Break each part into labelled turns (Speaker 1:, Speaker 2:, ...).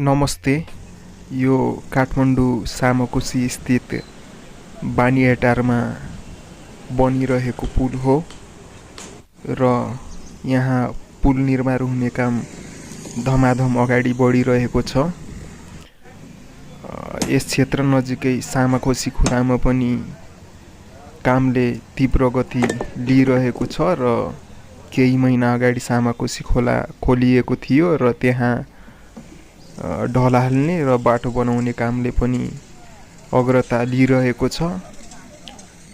Speaker 1: नमस्ते। यो काठमाडौँ सामकुशी स्थित बानियाटारमा बनिरहेको पुल हो र यहाँ पुल निर्माण हुने काम धमाधम अगाडि बढिरहेको छ। यस क्षेत्र नजिकै सामकोशी खोलामा पनि कामले तीव्र गति लिइरहेको छ र केही महिना अगाडि सामकोशी खोला खोलिएको थियो र त्यहाँ ढल हाल्ने र बाटो बनाउने कामले पनि अग्रता लिइरहेको छ।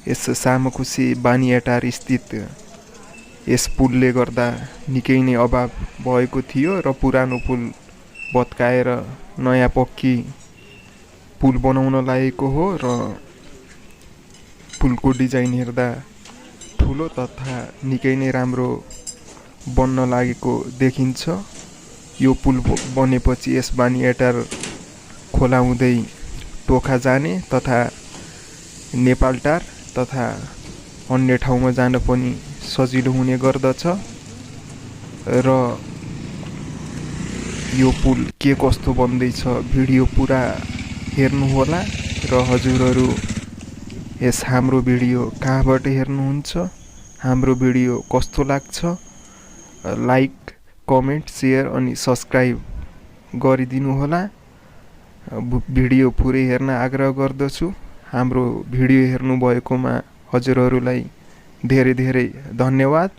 Speaker 1: यस सामकुशी बानियाटार स्थित यस पुलले गर्दा निकै नै अभाव भएको थियो र पुरानो पुल भत्काएर नयाँ पक्की पुल बनाउन लागेको हो र पुलको डिजाइन हेर्दा ठुलो तथा निकै नै राम्रो बन्न लागेको देखिन्छ। यो पुल बनेपछि यस बानियाटार खोला हुँदै टोखा जाने तथा नेपालटार तथा अन्य ठाउँमा जान पनि सजिलो हुने गर्दछ र यो पुल के कस्तो बन्दैछ भिडियो पुरा हेर्नुहोला र हजुरहरू यस हाम्रो भिडियो कहाँबाट हेर्नुहुन्छ, हाम्रो भिडियो कस्तो लाग्छ, लाइक कमेन्ट सेयर अनि सब्सक्राइब गरिदिनु होला। भिडियो पुरै हेर्न आग्रह गर्दछु। हाम्रो भिडियो हेर्नु भएकोमा हजुरहरूलाई धेरै धेरै धन्यवाद।